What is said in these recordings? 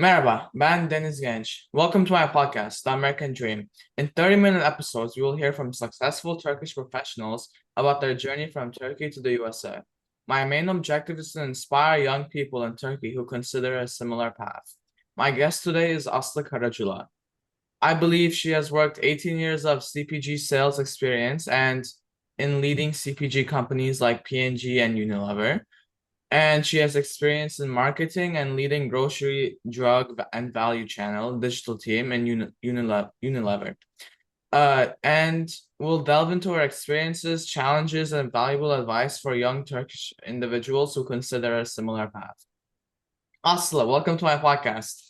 Merhaba, ben Deniz Genç. Welcome to my podcast, The American Dream. In 30-minute episodes, you will hear from successful Turkish professionals about their journey from Turkey to the USA. My main objective is to inspire young people in Turkey who consider a similar path. My guest today is Asli Karacula. I believe she has worked 18 years of CPG sales experience and in leading CPG companies like P&G and Unilever, and she has experience in marketing and leading grocery, drug, and value channel digital team in Unilever. And we'll delve into her experiences, challenges, and valuable advice for young Turkish individuals who consider a similar path. Asla, welcome to my podcast.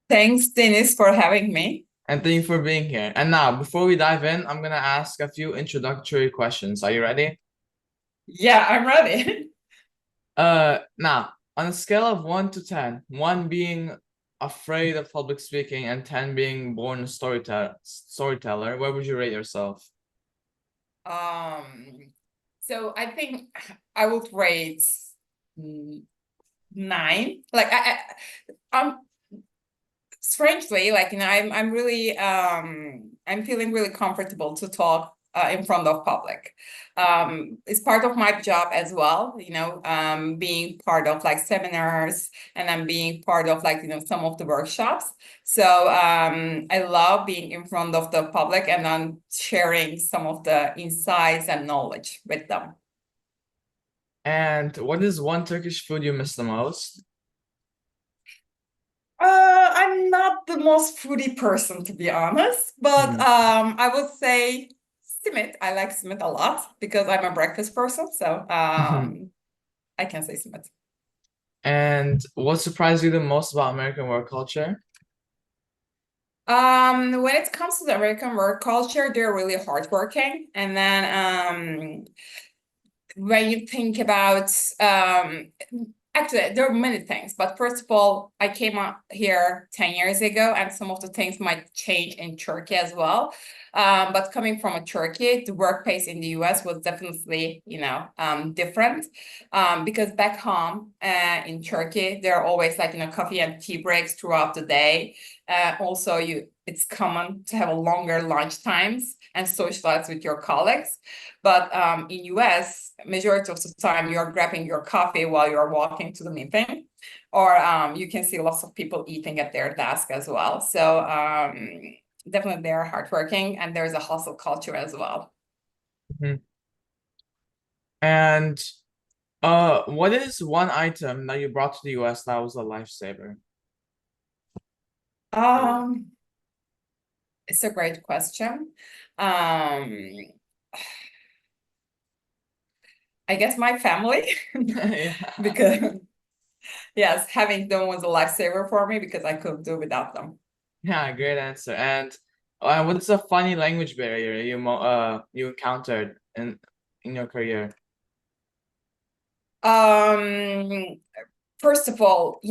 Thanks, Deniz, for having me. And thank you for being here. And now, before we dive in, I'm going to ask a few introductory questions. Are you ready? Yeah, I'm ready. Now, on a scale of 1 to 10, 1 being afraid of public speaking and 10 being born a storyteller, where would you rate yourself? So I think I would rate 9. I'm strangely I'm really I'm feeling really comfortable to talk in front of public. It's part of my job as well, being part of like seminars, and I'm being part of some of the workshops. So I love being in front of the public and then sharing some of the insights and knowledge with them. And what is one Turkish food you miss the most? I'm not the most foodie person, to be honest, but I would say simit. I like simit a lot because I'm a breakfast person, so I can say simit. And what surprised you the most about American work culture? When it comes to the American work culture, they're really hardworking, and then when you think about actually, there are many things, but first of all, I came out here 10 years ago, and some of the things might change in Turkey as well. But coming from a Turkey, the workplace in the US was definitely, different. Because back home in Turkey, there are always coffee and tea breaks throughout the day. Also, it's common to have a longer lunch times and socialize with your colleagues. But in US, majority of the time you're grabbing your coffee while you're walking to the meeting, or you can see lots of people eating at their desk as well. So definitely they're hardworking, and there's a hustle culture as well. Mhm. And what is one item that you brought to the US that was a lifesaver? Um, it's a great question. Um, I guess my family, Yeah. because yes, having them was a lifesaver for me because I couldn't do without them. Yeah, great answer. And what is a funny language barrier you encountered in your career? Um, First of all,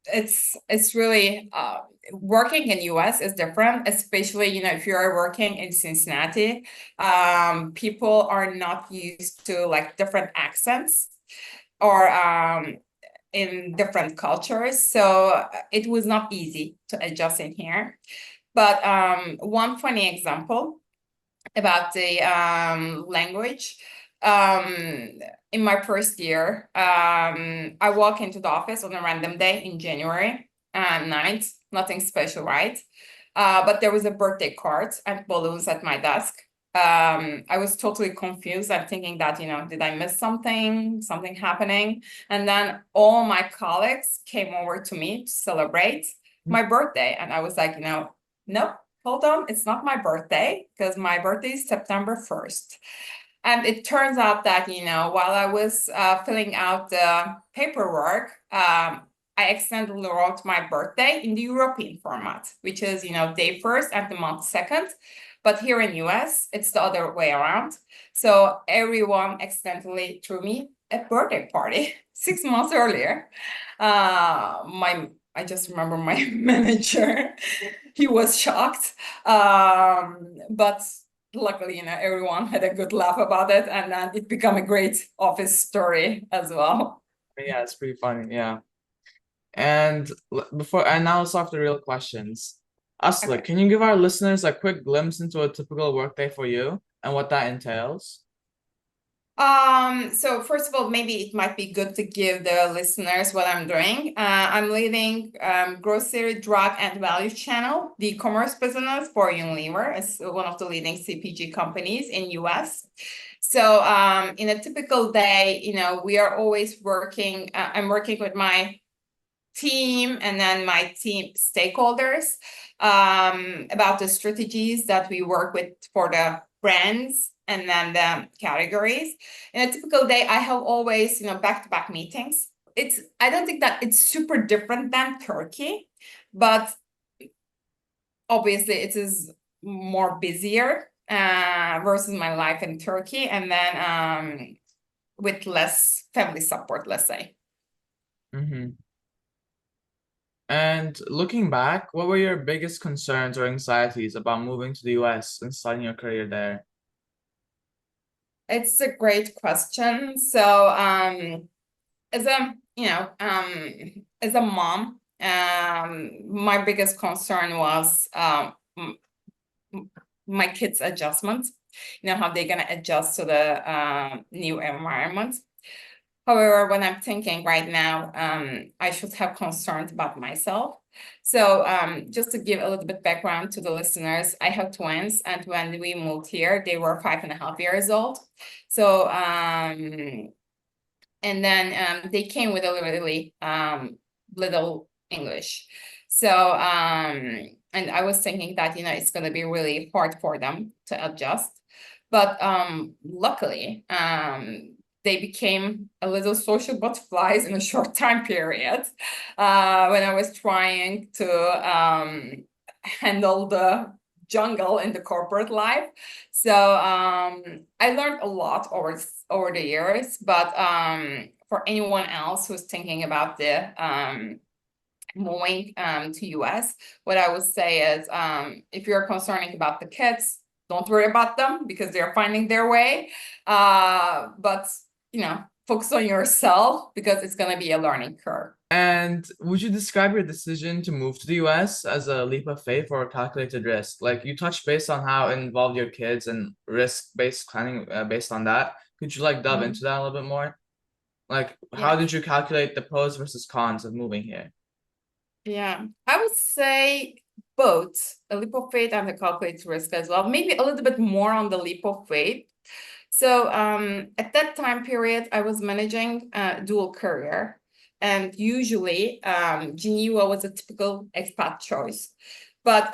it's really working in US is different, especially if you're working in Cincinnati. People are not used to like different accents, or in different cultures, so it was not easy to adjust in here. But one funny example about the language. In my first year, I walk into the office on a random day in January 9th, nothing special, right? But there was a birthday card and balloons at my desk. I was totally confused. I'm thinking that, did I miss something happening? And then all my colleagues came over to me to celebrate my birthday. And I was like, nope, hold on, it's not my birthday, because my birthday is September 1st. And it turns out that, while I was filling out the paperwork, I accidentally wrote my birthday in the European format, which is, day 1st and the month 2nd. But here in US, it's the other way around. So everyone accidentally threw me a birthday party 6 months earlier. I just remember my manager, he was shocked. But luckily, everyone had a good laugh about it, and then it became a great office story as well. Yeah, it's pretty funny. Yeah. And now let's start with the real questions. Asli, Okay. can you give our listeners a quick glimpse into a typical workday for you and what that entails? So first of all, maybe it might be good to give the listeners what I'm doing. I'm leading grocery, drug, and value channel, the commerce business for Unilever. It's one of the leading CPG companies in US. So in a typical day, we are always working. I'm working with my team and then my team stakeholders about the strategies that we work with for the brands and then the categories. In a typical day, I have always, back-to-back meetings. I don't think that it's super different than Turkey, but obviously it is more busier versus my life in Turkey, and then with less family support, let's say. Mm-hmm. And looking back, what were your biggest concerns or anxieties about moving to the US and starting your career there? It's a great question. So, as a mom, my biggest concern was my kids' adjustment. How they're gonna adjust to the new environment. However, when I'm thinking right now, I should have concerns about myself. So just to give a little bit background to the listeners, I have twins, and when we moved here, they were 5.5 years old. So and then they came with a really little English. So and I was thinking that it's going to be really hard for them to adjust, but luckily they became a little social butterflies in a short time period when I was trying to handle the jungle in the corporate life. So I learned a lot over the years, but for anyone else who's thinking about the moving to US, what I would say is if you're concerned about the kids, don't worry about them because they're finding their way. But focus on yourself because it's going to be a learning curve. And would you describe your decision to move to the US as a leap of faith or a calculated risk? Like you touched based on how it involved your kids and risk-based planning based on that. Could you delve into that a little bit more? Like how did you calculate the pros versus cons of moving here? Yeah, I would say both a leap of faith and a calculated risk as well. Maybe a little bit more on the leap of faith. So at that time period, I was managing a dual career. And usually Geneva was a typical expat choice. But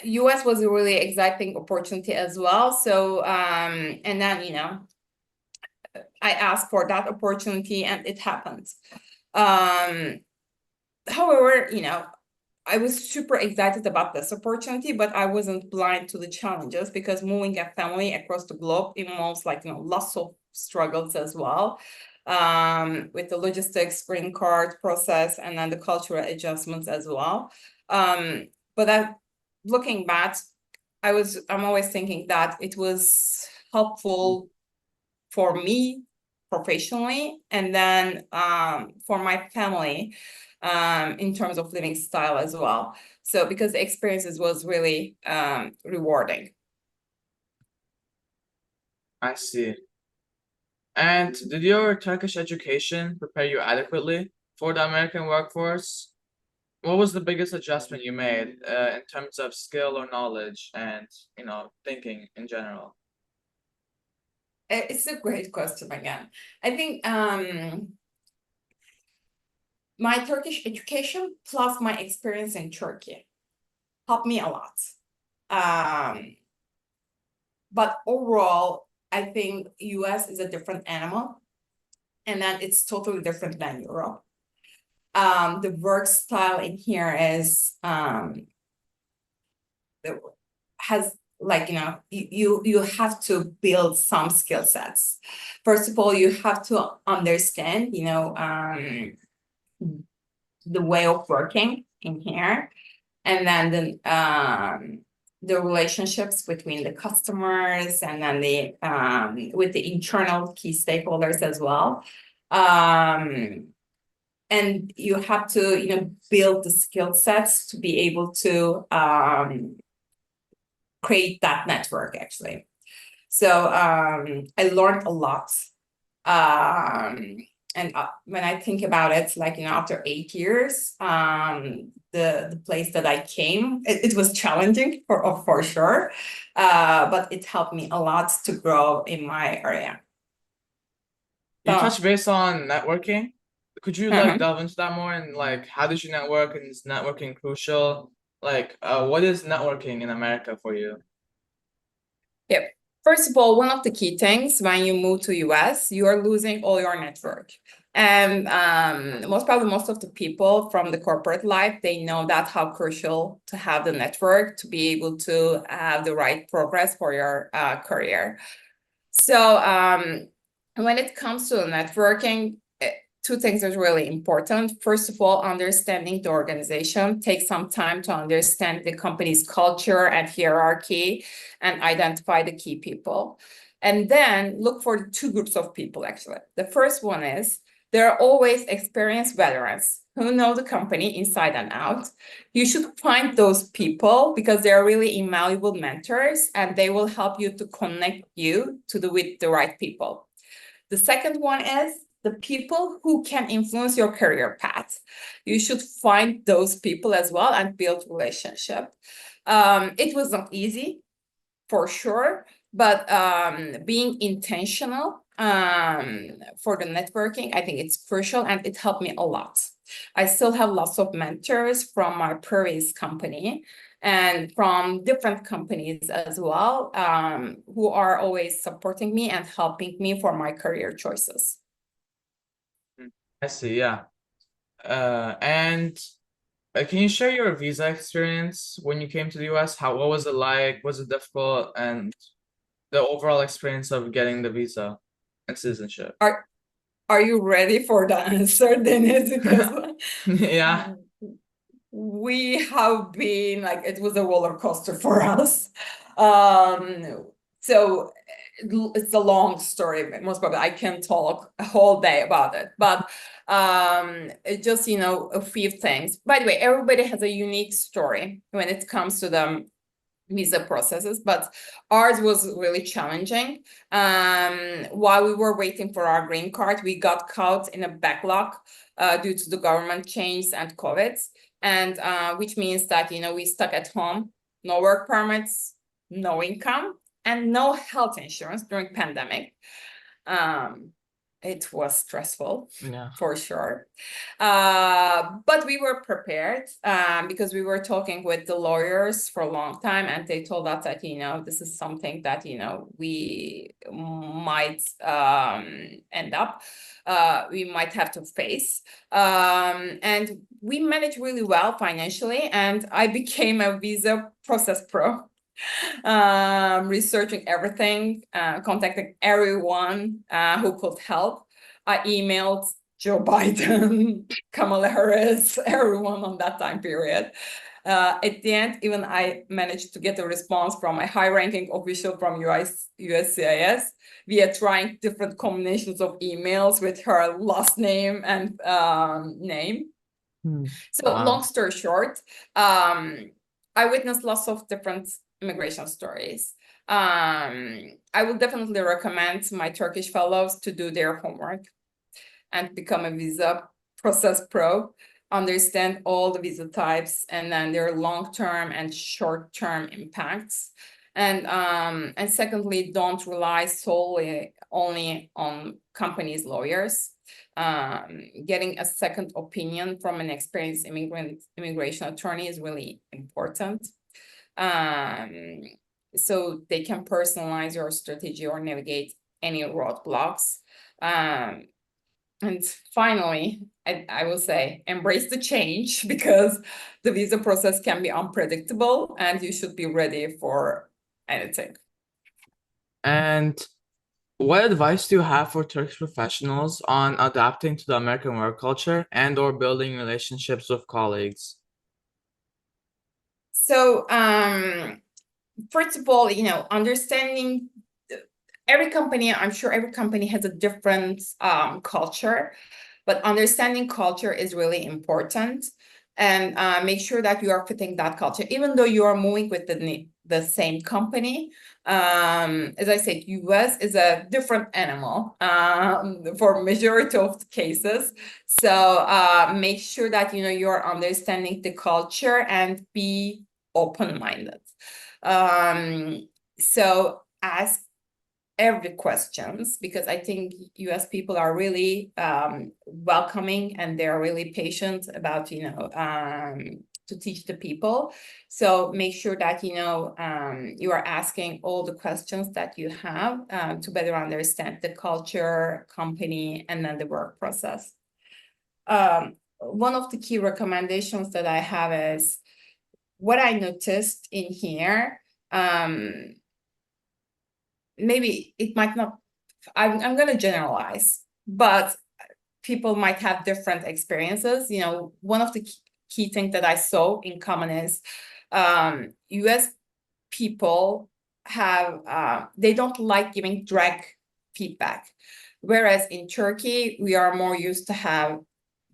US was a really exciting opportunity as well. So and then I asked for that opportunity and it happened. However, I was super excited about this opportunity, but I wasn't blind to the challenges because moving a family across the globe involves lots of struggles as well, with the logistics, green card process, and then the cultural adjustments as well. But looking back, I'm always thinking that it was helpful for me professionally, and then for my family in terms of living style as well. So because the experiences was really rewarding. I see. And did your Turkish education prepare you adequately for the American workforce? What was the biggest adjustment you made in terms of skill or knowledge and, thinking in general? It's a great question again. I think my Turkish education plus my experience in Turkey helped me a lot. But overall, I think US is a different animal, and then it's totally different than Europe. The work style in here is has you have to build some skill sets. First of all, you have to understand the way of working in here, and then the relationships between the customers and then with the internal key stakeholders as well. and you have to, build the skill sets to be able to create that network, actually. So I learned a lot. And when I think about it, like, after 8 years, the place that I came, it was challenging for sure, but it helped me a lot to grow in my area. You So- touched base on networking. Could you Uh-huh. delve into that more, and how did you network, and is networking crucial? What is networking in America for you? Yep. First of all, one of the key things when you move to US, you are losing all your network. And most of the people from the corporate life, they know that how crucial to have the network to be able to have the right progress for your career. So when it comes to networking, two things are really important. First of all, understanding the organization. Take some time to understand the company's culture and hierarchy and identify the key people. And then look for the two groups of people, actually. The first one is there are always experienced veterans who know the company inside and out. You should find those people because they're really invaluable mentors, and they will help you to connect you with the right people. The second one is the people who can influence your career path. You should find those people as well and build relationship. It was not easy, for sure, but being intentional for the networking, I think it's crucial, and it helped me a lot. I still have lots of mentors from my previous company and from different companies as well, who are always supporting me and helping me for my career choices. I see, yeah. And can you share your visa experience when you came to the US? What was it like? Was it difficult? And the overall experience of getting the visa and citizenship. Are you ready for the answer, Dennis? Because Yeah. we have been it was a roller coaster for us. So it's a long story. Most probably I can talk a whole day about it, but just a few things. By the way, everybody has a unique story when it comes to the visa processes, but ours was really challenging. While we were waiting for our green card, we got caught in a backlog due to the government changes and COVID, and which means that we stuck at home, no work permits, no income, and no health insurance during pandemic. It was stressful, Yeah. for sure. But we were prepared because we were talking with the lawyers for a long time, and they told us that, this is something that, we might end up, we might have to face. And we managed really well financially, and I became a visa process pro. Researching everything, contacting everyone who could help. I emailed Joe Biden, Kamala Harris, everyone on that time period. At the end, even I managed to get a response from a high-ranking official from USCIS via trying different combinations of emails with her last name and name. So Wow. long story short, I witnessed lots of different immigration stories. I would definitely recommend my Turkish fellows to do their homework and become a visa process pro, understand all the visa types and then their long-term and short-term impacts. And secondly, don't rely solely only on companies' lawyers. Getting a second opinion from an experienced immigration attorney is really important. So they can personalize your strategy or navigate any roadblocks. And finally, I will say, embrace the change because the visa process can be unpredictable and you should be ready for anything. And what advice do you have for Turkish professionals on adapting to the American work culture and or building relationships with colleagues? So, first of all, understanding every company, I'm sure every company has a different culture. But understanding culture is really important, and make sure that you are fitting that culture, even though you are moving with the same company. As I said, US is a different animal for majority of the cases. So make sure that you're understanding the culture and be open-minded. So ask every questions, because I think US people are really welcoming, and they're really patient about to teach the people. So make sure that you are asking all the questions that you have to better understand the culture, company, and then the work process. One of the key recommendations that I have is what I noticed in here. Maybe it might not, I'm going to generalize, but people might have different experiences. One of the key things that I saw in common is US people have, they don't like giving direct feedback. Whereas in Turkey, we are more used to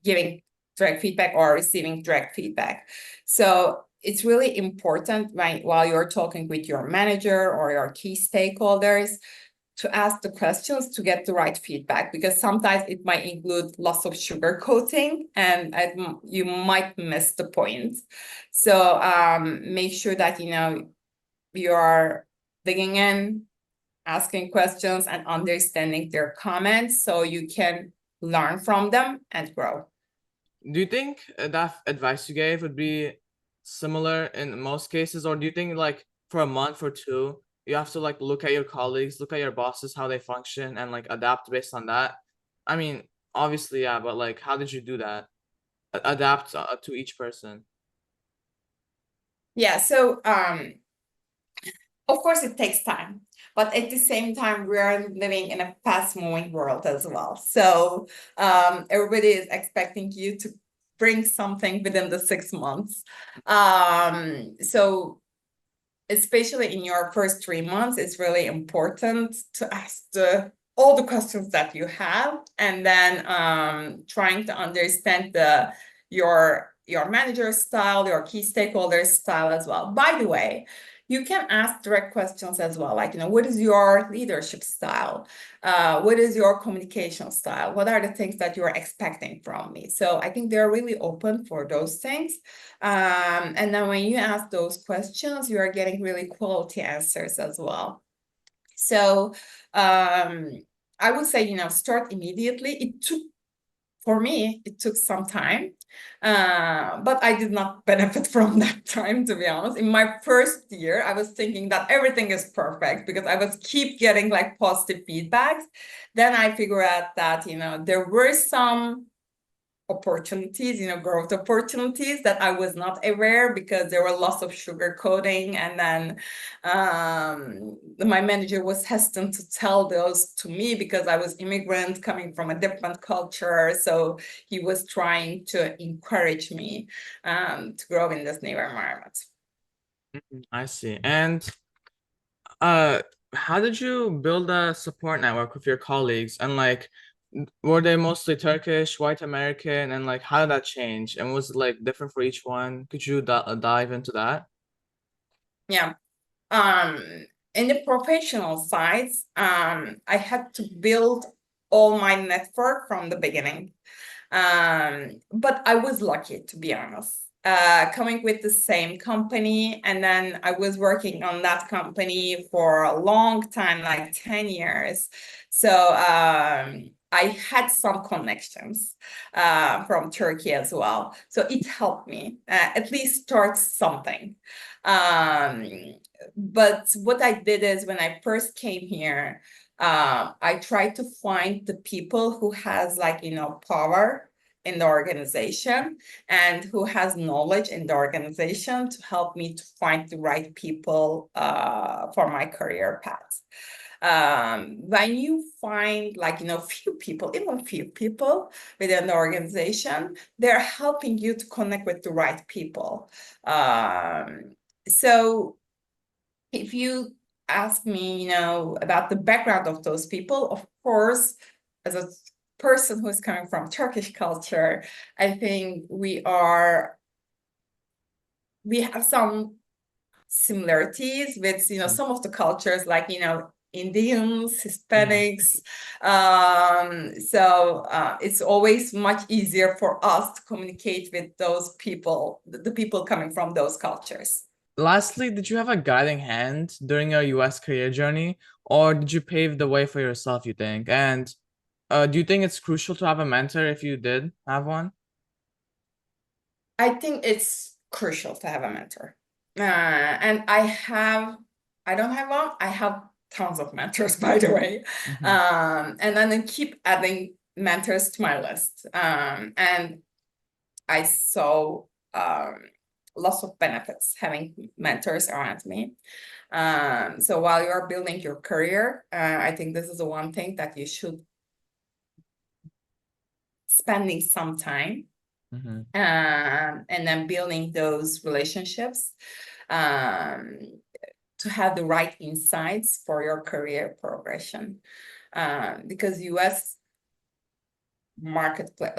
giving direct feedback or receiving direct feedback. So it's really important, right, while you're talking with your manager or your key stakeholders, to ask the questions to get the right feedback, because sometimes it might include lots of sugar coating, and you might miss the point. So make sure that you are digging in, asking questions, and understanding their comments, so you can learn from them and grow. Do you think that advice you gave would be similar in most cases, or do you think like for a month or two you have to like look at your colleagues, look at your bosses, how they function, and like adapt based on that? I mean, obviously, yeah, but like how did you do that? Adapt to each person. Yeah, so of course it takes time, but at the same time we are living in a fast-moving world as well. So everybody is expecting you to bring something within the 6 months. So especially in your first 3 months, it's really important to ask all the questions that you have, and then trying to understand your manager's style, your key stakeholders' style as well. By the way, you can ask direct questions as well, like, what is your leadership style? What is your communication style? What are the things that you're expecting from me? So I think they're really open for those things. And then when you ask those questions, you are getting really quality answers as well. So I would say, start immediately. For me, it took some time, but I did not benefit from that time, to be honest. In my first year, I was thinking that everything is perfect because I was keep getting like positive feedbacks. Then I figured out that, there were some opportunities, growth opportunities that I was not aware, because there were lots of sugar coating, and then my manager was hesitant to tell those to me because I was immigrant coming from a different culture. So he was trying to encourage me to grow in this new environment. I see. And how did you build a support network with your colleagues? And like, were they mostly Turkish, white American, and like how did that change? And was it like different for each one? Could you dive into that? Yeah. In the professional side, I had to build all my network from the beginning. But I was lucky, to be honest. Coming with the same company, and then I was working on that company for a long time, like 10 years. So I had some connections from Turkey as well. So it helped me at least start something. But what I did is, when I first came here, I tried to find the people who has power in the organization and who has knowledge in the organization to help me to find the right people for my career path. When you find few people, even few people within the organization, they're helping you to connect with the right people. So if you ask me, about the background of those people, of course, as a person who's coming from Turkish culture, I think we have some similarities with, some of the cultures, like, Indians, Hispanics. So it's always much easier for us to communicate with those people, the people coming from those cultures. Lastly, did you have a guiding hand during your US career journey, or did you pave the way for yourself, you think? And do you think it's crucial to have a mentor if you did have one? I think it's crucial to have a mentor. And I don't have one. I have tons of mentors, by the way. And then I keep adding mentors to my list. And I saw lots of benefits having mentors around me. So while you are building your career, I think this is the one thing that you should spending some time and then building those relationships to have the right insights for your career progression. Because US marketplace,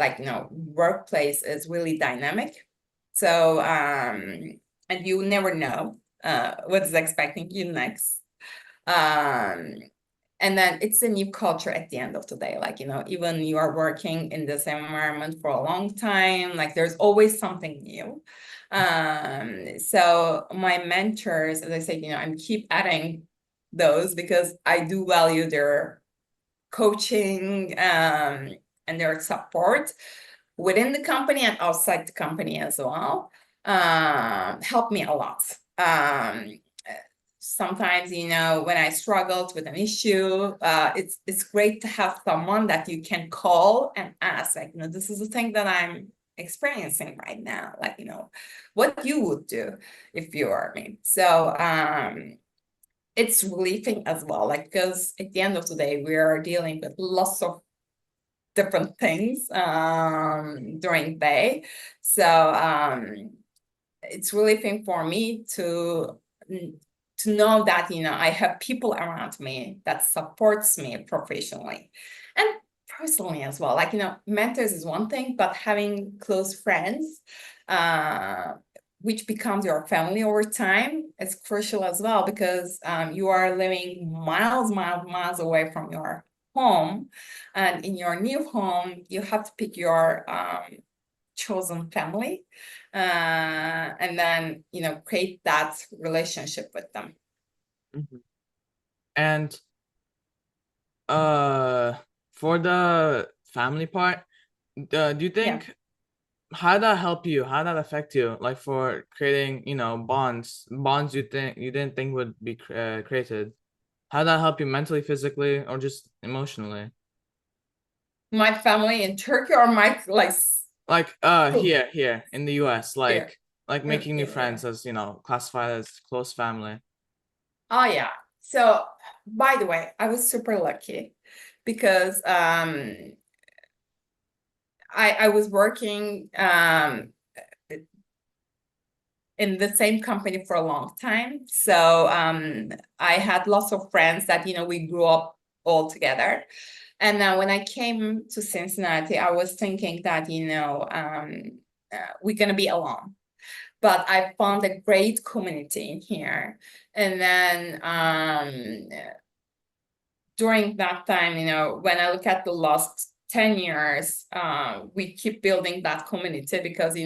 workplace is really dynamic. So, and you never know what is expecting you next. And then it's a new culture at the end of the day. Even you are working in the same environment for a long time, there's always something new. So my mentors, as I said, I'm keep adding those because I do value their coaching and their support within the company and outside the company as well. Help me a lot. Sometimes, when I struggled with an issue, it's great to have someone that you can call and ask, this is the thing that I'm experiencing right now, what you would do if you were me. So it's relieving as well, because at the end of the day, we are dealing with lots of different things during the day. So it's relieving for me to know that, I have people around me that supports me professionally and personally as well. Mentors is one thing, but having close friends, which becomes your family over time, is crucial as well, because you are living miles away from your home. And in your new home, you have to pick your chosen family and then create that relationship with them. And for the family part, do you think how did that help you, how did that affect you, for creating bonds you didn't think would be created? How did that help you mentally, physically, or just emotionally? My family in Turkey, or my here in the US, making new friends, as classified as close family. Oh yeah. So by the way, I was super lucky because I was working in the same company for a long time. So I had lots of friends that we grew up all together. And then when I came to Cincinnati, I was thinking that we're gonna be alone. But I found a great community in here. And then during that time, when I look at the last 10 years, we keep building that community because,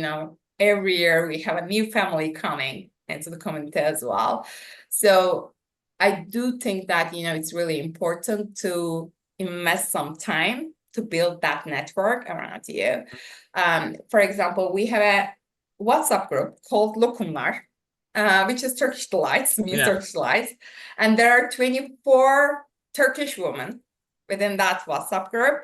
every year we have a new family coming into the community as well. So I do think that, it's really important to invest some time to build that network around you. For example, we have a WhatsApp group called Lokumlar, which is Turkish Delights, Turkish Delights. And there are 24 Turkish women within that WhatsApp group.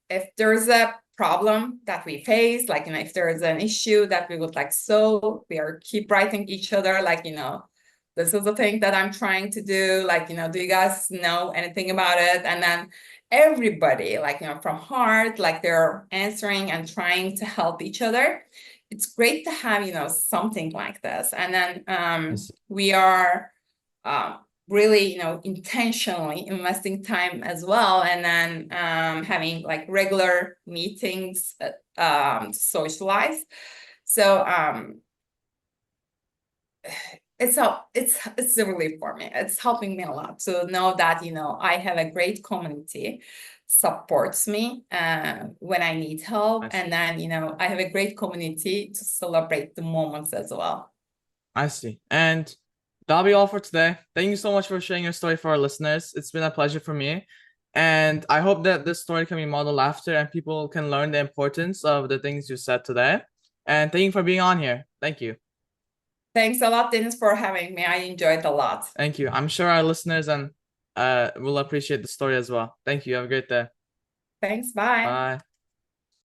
If there's a problem that we face, if there is an issue that we would solve, we are keep writing each other, this is the thing that I'm trying to do, do you guys know anything about it? And then everybody, from heart, they're answering and trying to help each other. It's great to have, something like this. And then we are really, intentionally investing time as well, and then having like regular meetings, to socialize. So it's a relief for me. It's helping me a lot to know that I have a great community supports me when I need help, I see. and then I have a great community to celebrate the moments as well. I see. And that'll be all for today. Thank you so much for sharing your story for our listeners. It's been a pleasure for me. And I hope that this story can be modeled after and people can learn the importance of the things you said today. And thank you for being on here. Thank you. Thanks a lot, Dennis, for having me. I enjoyed a lot. Thank you. I'm sure our listeners and will appreciate the story as well. Thank you. Have a great day. Thanks. Bye. Bye.